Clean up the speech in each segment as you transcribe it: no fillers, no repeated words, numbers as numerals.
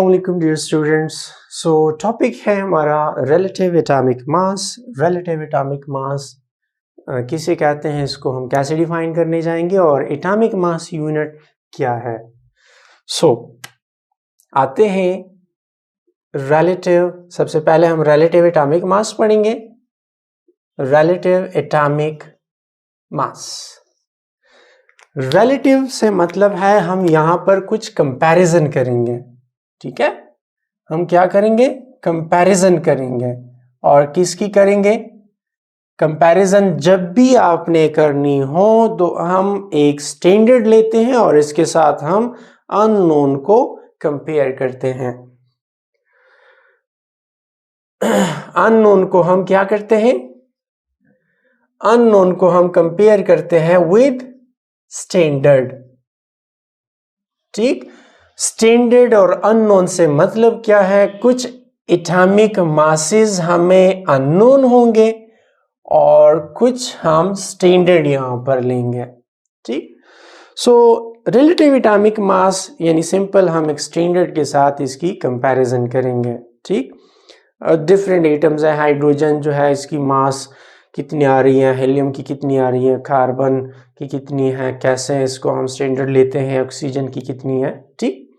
अस्सलामुअलैकुम dear students. सो topic है हमारा रिलेटिव एटॉमिक मास। रिलेटिव एटॉमिक मास किसे कहते हैं, इसको हम कैसे डिफाइन करने जाएंगे और एटॉमिक मास यूनिट क्या है। आते हैं रिलेटिव। सबसे पहले हम रिलेटिव एटॉमिक मास पढ़ेंगे। रिलेटिव एटॉमिक मास, रिलेटिव से मतलब है हम यहां पर कुछ कंपैरिजन करेंगे। ठीक है, हम क्या करेंगे? कंपैरिजन करेंगे। और किसकी करेंगे कंपैरिजन? जब भी आपने करनी हो तो हम एक स्टैंडर्ड लेते हैं और इसके साथ हम अननोन को कंपेयर करते हैं। अननोन को हम क्या करते हैं? अननोन को हम कंपेयर करते हैं विद स्टैंडर्ड। ठीक, स्टैंडर्ड और अननोन से मतलब क्या है? कुछ एटॉमिक मासेस हमें अननोन होंगे और कुछ हम स्टैंडर्ड यहां पर लेंगे। ठीक, सो रिलेटिव एटॉमिक मास यानी सिंपल हम एक स्टैंडर्ड के साथ इसकी कंपैरिजन करेंगे। ठीक, डिफरेंट एटम्स है। हाइड्रोजन जो है इसकी मास कितनी आ रही है, हीलियम की कितनी आ रही है, कार्बन की कितनी है, कैसे इसको हम स्टैंडर्ड लेते हैं, ऑक्सीजन की कितनी है। ठीक,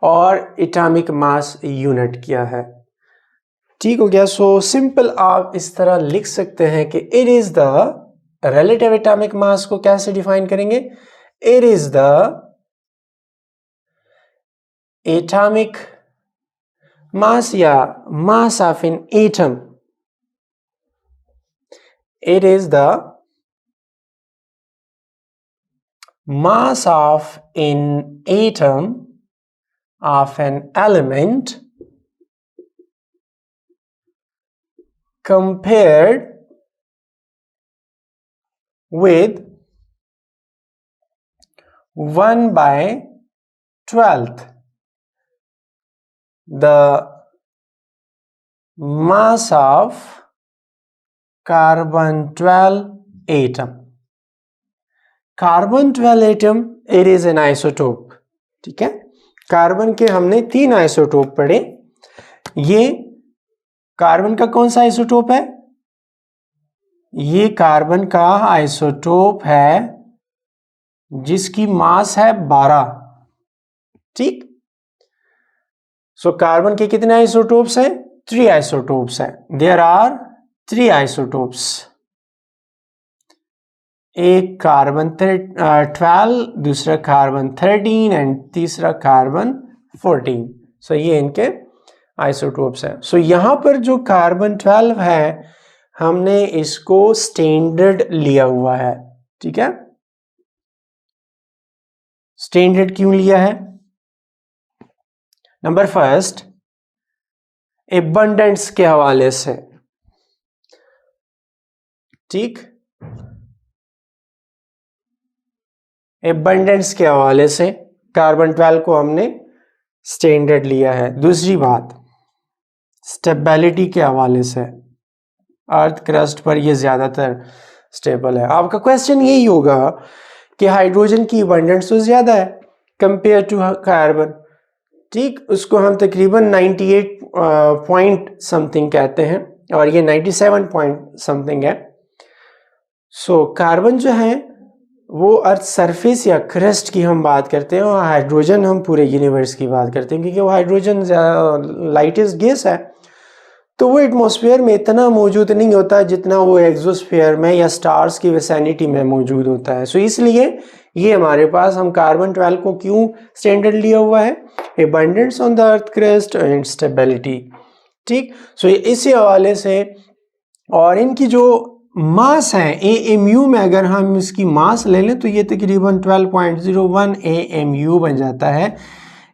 और एटॉमिक मास यूनिट क्या है। ठीक हो गया। सो सिंपल आप इस तरह लिख सकते हैं कि it is the relative atomic mass को कैसे डिफाइन करेंगे? It is the atomic mass या mass of an atom. It is the mass of an atom of an element compared with 1/12 the mass of carbon 12 atom. Carbon 12 atom it is an isotope. ठीक है, carbon के हमने 3 isotope पढ़े। ये carbon का कौन सा आइसोटोप है? ये कार्बन का आइसोटोप है जिसकी मास है 12। ठीक, सो कार्बन के कितने आइसोटोप्स हैं? 3 आइसोटोप्स हैं। There are 3 isotopes. एक कार्बन 12, दूसरा कार्बन 13 एंड तीसरा कार्बन 14। सो ये इनके आइसोटोप्स हैं। सो यहां पर जो कार्बन 12 है हमने इसको स्टैंडर्ड लिया हुआ है। ठीक है, स्टैंडर्ड क्यों लिया है? नंबर फर्स्ट, एबंडेंस के हवाले से। ठीक, एबंडेंस के हवाले से कार्बन 12 को हमने स्टैंडर्ड लिया है। दूसरी बात, स्टेबिलिटी के हवाले से अर्थ क्रस्ट पर ये ज्यादातर स्टेबल है। आपका क्वेश्चन यही होगा कि हाइड्रोजन की एबंडेंस तो ज्यादा है कंपेयर टू कार्बन। ठीक, उसको हम तकरीबन 98 पॉइंट समथिंग कहते हैं और ये 97 पॉइंट समथिंग है। सो कार्बन जो है वो अर्थ सरफेस या क्रस्ट की हम बात करते हैं और हाइड्रोजन हम पूरे यूनिवर्स की बात करते हैं, क्योंकि वो हाइड्रोजन लाइटेस्ट गैस है तो वो एटमॉस्फेयर में इतना मौजूद नहीं होता जितना वो एक्सोस्फेयर में या स्टार्स की विसिनिटी में मौजूद होता है। सो इसलिए ये हमारे पास, हम कार्बन 12 को क्यों स्टैंडर्ड लिया हुआ है? Abundance on the earth crust and stability. ठीक, सो इसी हवाले से और इनकी जो मास है AMU में अगर हम इसकी मास ले लें तो ये तकरीबन 12.01 AMU बन जाता है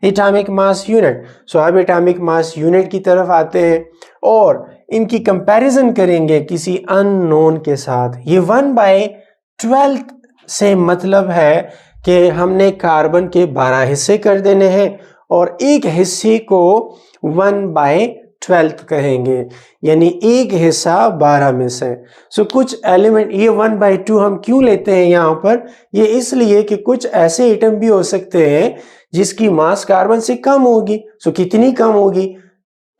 एटॉमिक मास यूनिट। सो अब एटॉमिक मास यूनिट की तरफ आते हैं और इनकी कंपैरिजन करेंगे किसी अननोन के साथ। ये 1/12 से मतलब है कि हमने कार्बन के 12 हिस्से कर देने हैं और एक हिस्से को 1/12 12th कहेंगे, यानी एक हिस्सा 12 में से। सो कुछ एलिमेंट, ये 1/2 हम क्यों लेते हैं यहाँ पर, ये इसलिए कि कुछ ऐसे एटम भी हो सकते हैं जिसकी मास कार्बन से कम होगी। सो कितनी कम होगी,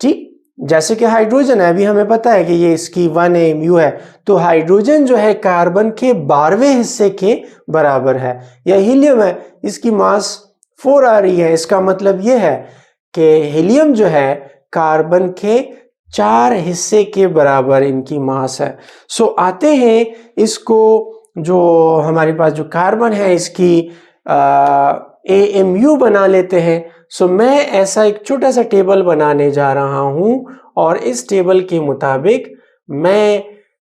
ठीक, जैसे कि हाइड्रोजन है, अभी हमें पता है कि ये इसकी 1 AMU है, तो हाइड्रोजन जो है कार्बन के 12वें हिस्से के बराबर है। या हीलियम है, इसकी मास 4 आ रही है, इसका मतलब ये है कि हीलियम जो है कार्बन के 4 हिस्से के बराबर इनकी मास है। सो आते हैं इसको, जो हमारे पास जो कार्बन है इसकी AMU बना लेते हैं। सो मैं ऐसा एक छोटा सा टेबल बनाने जा रहा हूं और इस टेबल के मुताबिक मैं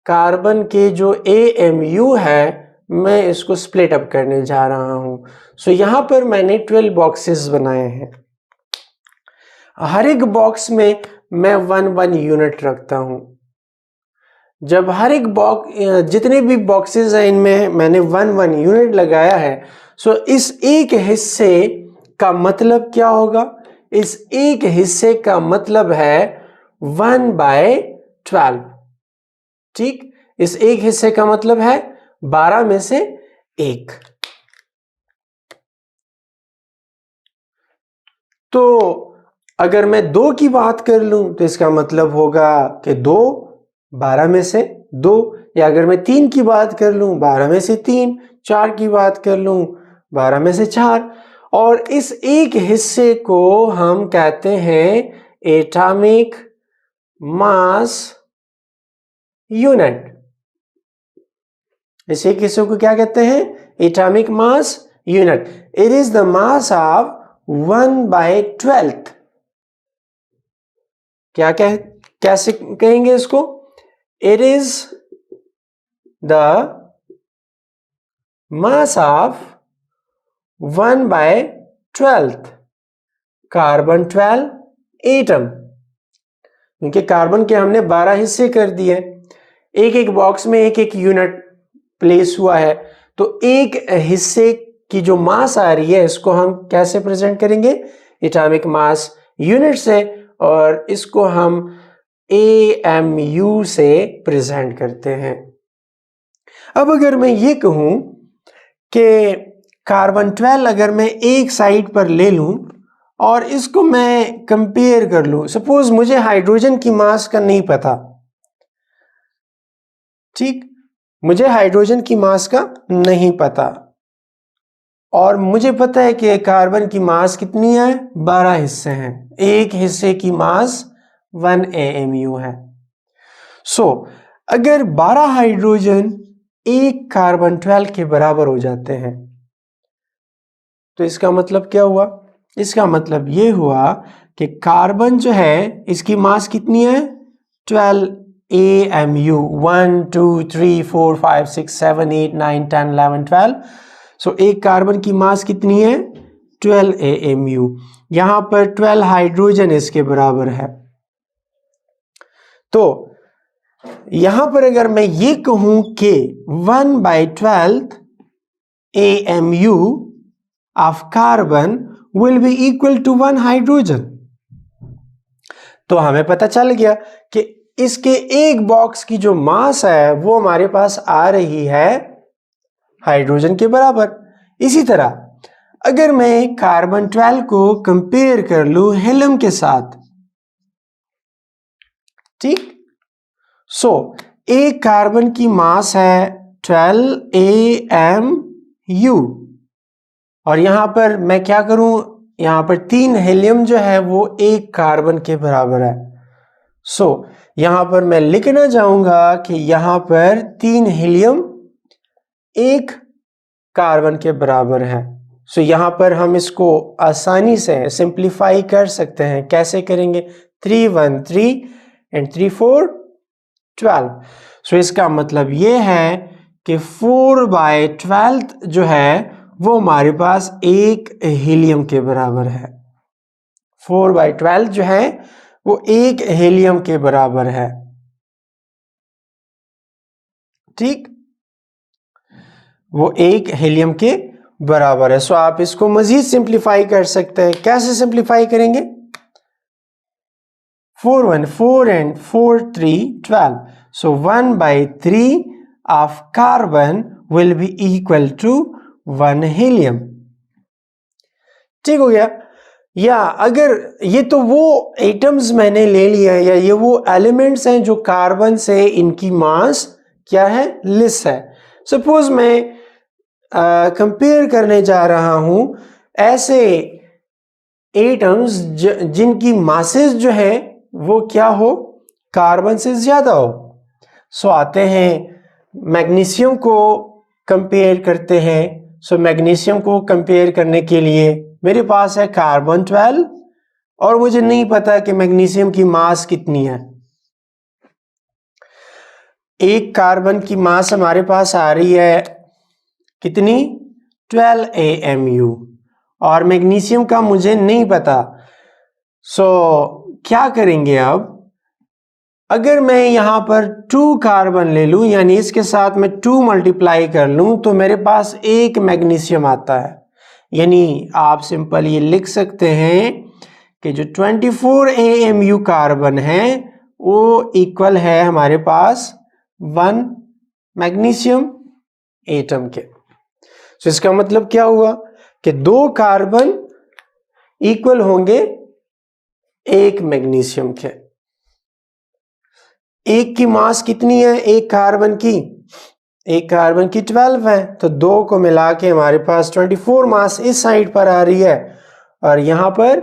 कार्बन के जो AMU है मैं इसको स्प्लिट अप करने जा रहा हूं। सो यहां पर मैंने 12 बॉक्सेस बनाए हैं, हर एक बॉक्स में मैं 1 यूनिट रखता हूं। जब हर एक बॉक्स, जितने भी बॉक्सेस हैं इनमें मैंने 1 यूनिट लगाया है, सो इस एक हिस्से का मतलब क्या होगा, इस एक हिस्से का मतलब है 1/12, ठीक, इस एक हिस्से का मतलब है 12 में से 1। तो अगर मैं 2 की बात कर लूं तो इसका मतलब होगा कि 2 12 में से 2, या अगर मैं 3 की बात कर लूं 12 में से 3, 4 की बात कर लूं 12 में से 4, और इस एक हिस्से को हम कहते हैं एटॉमिक मास यूनिट। इस एक हिस्से को क्या कहते हैं, atomic mass unit. It is the mass of 1/12। क्या कैसे कहेंगे इसको, it is the mass of 1/12 carbon 12 atom, क्योंकि कार्बन के हमने 12 हिस्से कर दिए, एक एक बॉक्स में एक एक यूनिट प्लेस हुआ है, तो एक हिस्से की जो मास आ रही है इसको हम कैसे प्रेजेंट करेंगे, एटॉमिक मास यूनिट से, और इसको हम AMU से प्रेजेंट करते हैं। अब अगर मैं ये कहूं कि कार्बन 12 अगर मैं एक साइड पर ले लूं और इसको मैं कंपेयर कर लूं, सपोज मुझे हाइड्रोजन की मास का नहीं पता, ठीक, मुझे हाइड्रोजन की मास का नहीं पता, और मुझे पता है कि कार्बन की मास कितनी है, 12 हिस्से हैं, एक हिस्से की मास 1 AMU है। सो अगर 12 हाइड्रोजन एक कार्बन 12 के बराबर हो जाते हैं, तो इसका मतलब क्या हुआ, इसका मतलब ये हुआ कि कार्बन जो है इसकी मास कितनी है, 12 AMU, 1 2 3 4 5 6 7 8 9 10 11 12। सो एक कार्बन की मास कितनी है, 12 AMU। यहां पर 12 हाइड्रोजन इसके बराबर है। तो यहां पर अगर मैं ये कहूं कि 1/12 AMU of carbon will be equal to 1 hydrogen, तो हमें पता चल गया कि इसके एक बॉक्स की जो मास है वो हमारे पास आ रही है हाइड्रोजन के बराबर। इसी तरह अगर मैं कार्बन 12 को कंपेयर कर लूं हीलियम के साथ, ठीक, सो एक कार्बन की मास है 12 AMU, और यहां पर मैं क्या करूं, यहां पर 3 हीलियम जो है वो एक कार्बन के बराबर है। सो यहां पर मैं लिखना चाहूंगा कि यहां पर 3 हीलियम एक कार्बन के बराबर है। सो यहां पर हम इसको आसानी से सिंप्लीफाई कर सकते हैं। कैसे करेंगे, 3 1 3 एंड 3 4 12। सो इसका मतलब ये है कि 4/12 जो है वो हमारे पास एक हीलियम के बराबर है। 4/12 जो है वो एक हीलियम के बराबर है, ठीक, वो एक हीलियम के बराबर है। सो आप इसको मजीद सिंप्लीफाई कर सकते हैं। कैसे सिंप्लीफाई करेंगे, 4 1 4 and 4 3 12. So 1/3 of carbon will be equal to 1 helium. ठीक हो गया। या अगर ये तो वो एटम्स मैंने ले लिया है, या ये वो एलिमेंट्स हैं जो कार्बन से इनकी मास क्या है, लेस है। सपोज मैं कंपेयर करने जा रहा हूं ऐसे एटम्स जिनकी मासेस जो है वो क्या हो, कार्बन से ज्यादा हो। सो आते हैं मैग्नीशियम को कंपेयर करते हैं। सो मैग्नीशियम को कंपेयर करने के लिए मेरे पास है कार्बन 12 और मुझे नहीं पता कि मैग्नीशियम की मास कितनी है। एक कार्बन की मास हमारे पास आ रही है कितनी, 12 AMU, और मैग्नीशियम का मुझे नहीं पता। सो क्या करेंगे अब, अगर मैं यहां पर 2 कार्बन ले लूं, यानी इसके साथ मैं 2 मल्टीप्लाई कर लूं, तो मेरे पास एक मैग्नीशियम आता है। यानी आप सिंपल ये लिख सकते हैं कि जो 24 AMU कार्बन है वो इक्वल है हमारे पास 1 मैग्नीशियम एटम के। तो इसका मतलब क्या हुआ कि 2 कार्बन इक्वल होंगे एक मैग्नीशियम के। एक की मास कितनी है, एक कार्बन की 12 है, तो 2 को मिला के हमारे पास 24 मास इस साइड पर आ रही है, और यहां पर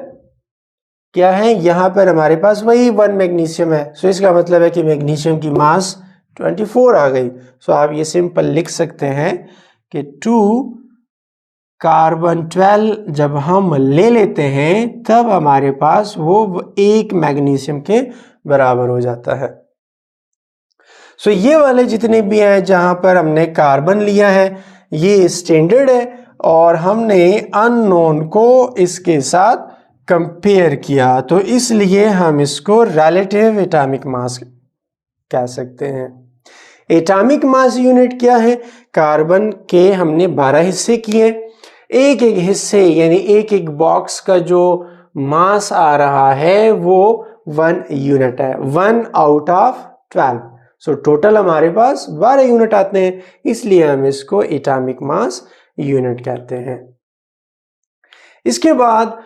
क्या है, यहां पर हमारे पास वही 1 मैग्नीशियम है। सो इसका मतलब है कि मैग्नीशियम की मास 24 आ गई। सो आप ये सिंपल लिख सकते हैं कि 2 कार्बन 12 जब हम ले लेते हैं तब हमारे पास वो एक मैग्नीशियम के बराबर हो जाता है। सो ये वाले जितने भी हैं जहां पर हमने कार्बन लिया है ये स्टैंडर्ड है, और हमने अननोन को इसके साथ कंपेयर किया, तो इसलिए हम इसको रिलेटिव एटॉमिक मास कह सकते हैं। एटॉमिक मास यूनिट क्या है, कार्बन के हमने 12 हिस्से किए, एक एक हिस्से यानी एक एक बॉक्स का जो मास आ रहा है वो 1 यूनिट है, 1 आउट ऑफ 12। सो टोटल हमारे पास 12 यूनिट आते हैं, इसलिए हम इसको एटॉमिक मास यूनिट कहते हैं। इसके बाद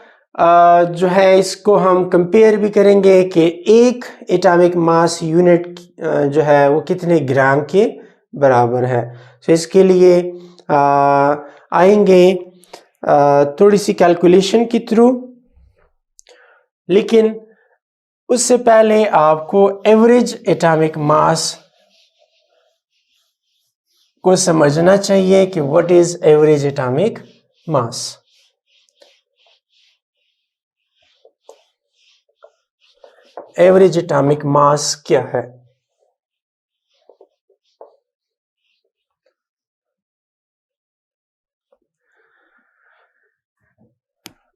जो है इसको हम कंपेयर भी करेंगे कि एक एटॉमिक मास यूनिट जो है वो कितने ग्राम के बराबर है। सो इसके लिए आएंगे थोड़ी सी कैलकुलेशन के थ्रू, लेकिन उससे पहले आपको एवरेज एटॉमिक मास को समझना चाहिए कि what is average atomic mass. Average atomic मास क्या है?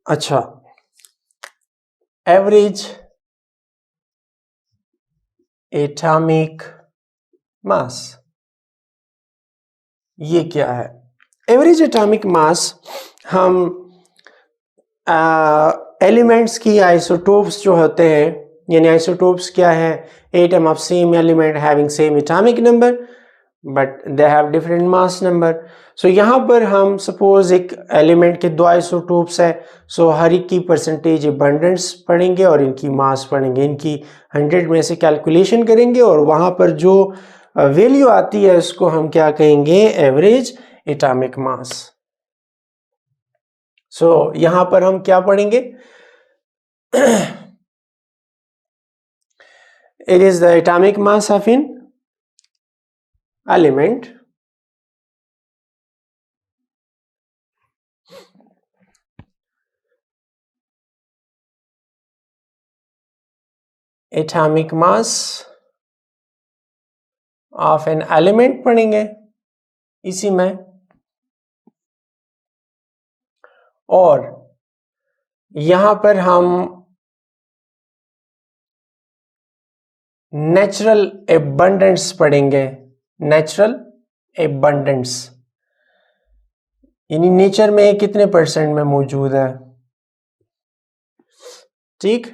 अच्छा, एवरेज एटॉमिक मास ये क्या है? एवरेज एटॉमिक मास हम एलिमेंट्स की आइसोटोप्स जो होते हैं, यानी आइसोटोप्स क्या है, atom of same element having same atomic number but they have different mass number. So यहाँ पर हम सपोज एक एलिमेंट के 2 आइसोटोप्स है, सो हर एक की परसेंटेज अबंडेंस पढ़ेंगे और इनकी मास पढ़ेंगे, इनकी 100 में से कैलकुलेशन करेंगे और वहाँ पर जो वैल्यू आती है उसको हम क्या कहेंगे, एवरेज एटॉमिक मास। सो यहाँ पर हम क्या पढ़ेंगे, it is the atomic mass of an element atomic mass of an element पढ़ेंगे इसी में, और यहां पर हम नेचुरल एबंडेंस पढ़ेंगे। नेचुरल एबंडेंस यानी नेचर में कितने परसेंट में मौजूद है, ठीक।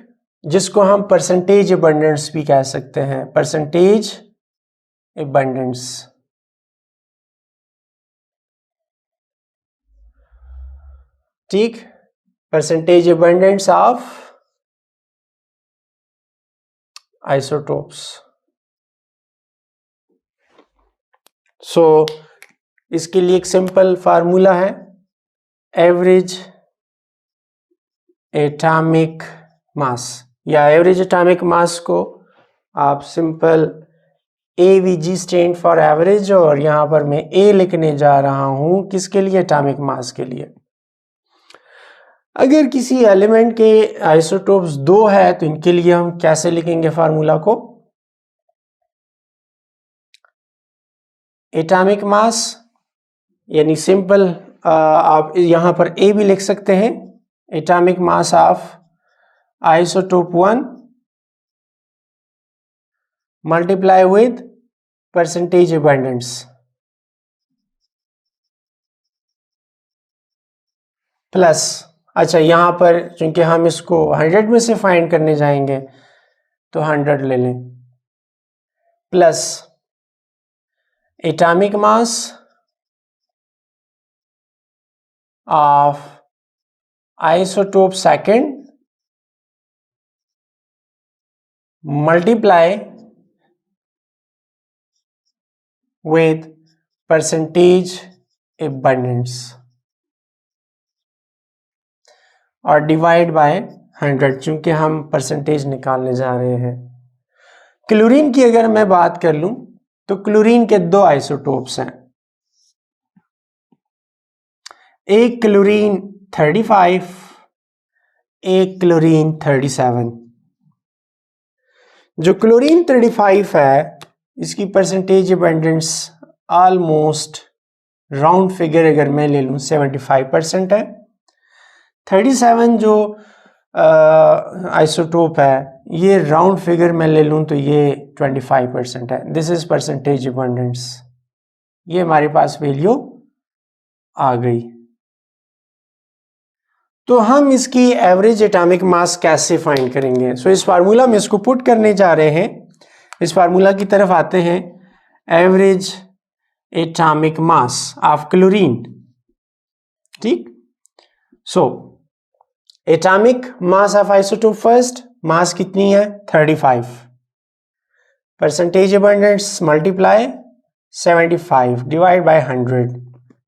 जिसको हम परसेंटेज अबंडेंस भी कह सकते हैं, परसेंटेज अबंडेंस। ठीक, परसेंटेज अबंडेंस ऑफ आइसोटोप्स। सो इसके लिए एक सिंपल फार्मूला है, एवरेज एटॉमिक मास, या एवरेज एटॉमिक मास को आप simple AVG stand for average, और यहां पर मैं A लिखने जा रहा हूं किसके लिए, एटॉमिक मास के लिए। अगर किसी एलिमेंट के आइसोटोप्स 2 है तो इनके लिए हम कैसे लिखेंगे फार्मूला को, एटॉमिक मास यानी सिंपल आप यहां पर A भी लिख सकते हैं, atomic mass of isotope 1 multiply with percentage abundance plus, अच्छा यहां पर चूंकि हम इसको 100 में से फाइंड करने जाएंगे तो 100 ले लें, plus atomic mass of isotope second multiply with percentage abundance और डिवाइड बाय 100, चूंकि हम परसेंटेज निकालने जा रहे हैं। क्लोरीन की अगर मैं बात कर लूं तो क्लोरीन के 2 आइसोटोप्स हैं, एक क्लोरीन 35, एक क्लोरीन 37। जो क्लोरीन 35 है इसकी percentage abundance almost round figure अगर मैं ले लूं 75% है। 37 जो आइसोटोप है ये राउंड फिगर में ले लूं तो ये 25% है। दिस इज परसेंटेज अबंडेंस, ये हमारे पास वैल्यू आ गई। तो हम इसकी एवरेज एटॉमिक मास कैसे फाइंड करेंगे? सो इस फार्मूला में इसको पुट करने जा रहे हैं, इस फार्मूला की तरफ आते हैं। Average atomic mass of chlorine, ठीक। So atomic mass of isotope first, mass कितनी है 35, percentage abundance multiply 75 divide by 100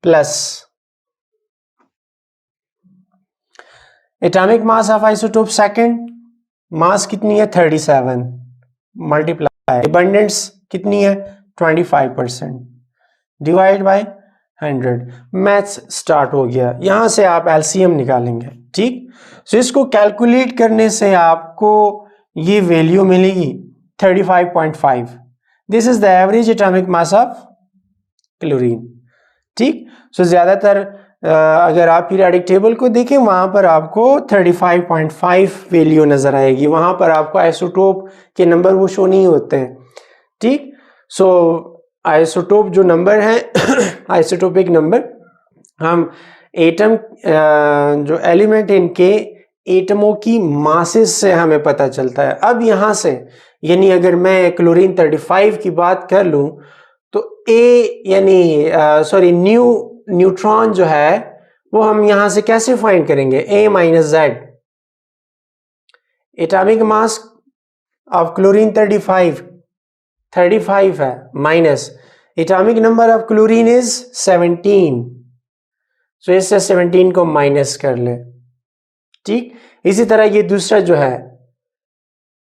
plus atomic mass of isotope second, mass कितनी है 37 मल्टीप्लाई अबंडेंस कितनी है 25% डिवाइड बाय 100। मैथ्स स्टार्ट हो गया, यहां से आप एलसीएम निकालेंगे, ठीक। सो इसको कैलकुलेट करने से आपको ये वैल्यू मिलेगी 35.5। This is the average atomic mass of chlorine, ठीक। सो ज्यादातर अगर आप पीरियोडिक टेबल को देखें वहां पर आपको 35.5 वैल्यू नजर आएगी, वहां पर आपको आइसोटोप के नंबर वो शो नहीं होते हैं, ठीक। सो आइसोटोप जो नंबर है आइसोटोपिक नंबर हम एटम जो एलिमेंट इनके एटमों की मासेस से हमें पता चलता है। अब यहां से यानी अगर मैं क्लोरीन 35 की बात कर लूं तो ए यानी न्यूट्रॉन जो है वो हम यहां से कैसे फाइंड करेंगे, A minus Z. Atomic mass of chlorine 35 है, minus atomic number of chlorine is 17, सो इससे 17 को माइनस कर ले, ठीक। इसी तरह ये दूसरा जो है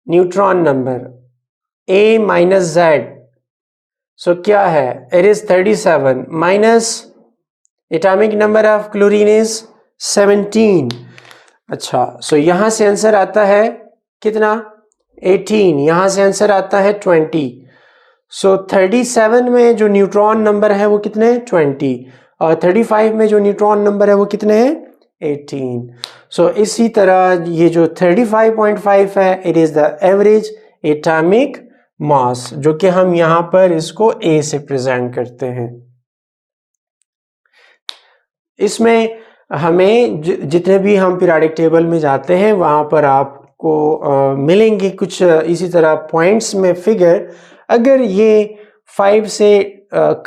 neutron number A minus Z, so क्या है it is 37 minus atomic number of chlorine is 17। अच्छा, सो यहां से आंसर आता है कितना 18, यहां से आंसर आता है 20। सो 37 में जो न्यूट्रॉन नंबर है वो कितने 20 और 35 में जो न्यूट्रॉन नंबर है वो कितने हैं 18। सो इसी तरह ये जो 35.5 है it is the average atomic मास, जो कि हम यहां पर इसको A से प्रेजेंट करते हैं। इसमें हमें जितने भी हम पीरियोडिक टेबल में जाते हैं वहां पर आप आपको मिलेंगे कुछ इसी तरह पॉइंट्स में फिगर। अगर ये 5 से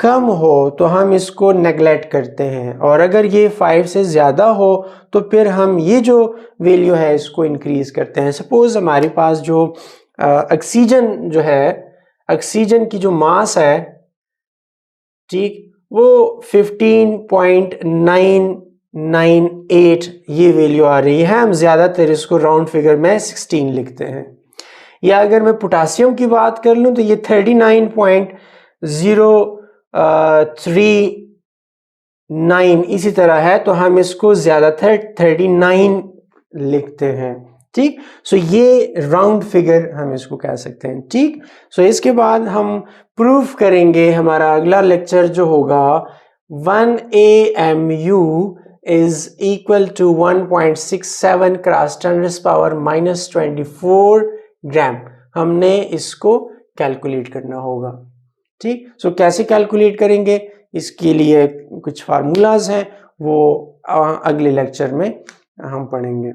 कम हो तो हम इसको नेगलेक्ट करते हैं, और अगर ये 5 से ज़्यादा हो तो फिर हम ये जो वैल्यू है इसको इंक्रीज़ करते हैं। सपोज़ हमारे पास जो ऑक्सीजन जो है, ऑक्सीजन की जो मास है, ठीक, वो 15.998 ये वैल्यू आ रही है। हम ज़्यादातर इसको राउंड फिगर में 16 लिखते हैं। या अगर मैं पोटासियम की बात कर लूँ तो ये 39.039 इसी तरह है, तो हम इसको ज़्यादातर 39 लिखते हैं। ठीक, सो ये राउंड फिगर हम इसको कह सकते हैं। ठीक, सो इसके बाद हम प्रूफ करेंगे। हमारा अगला लेक्चर जो होगा 1 AMU is equal to 1.67 cross 10⁻⁻24 ग्राम। हमने इसको कैलकुलेट करना होगा। ठीक, सो कैसे कैलकुलेट करेंगे, इसके लिए कुछ फार्मूलाज हैं, वो अगले लेक्चर में हम पढ़ेंगे।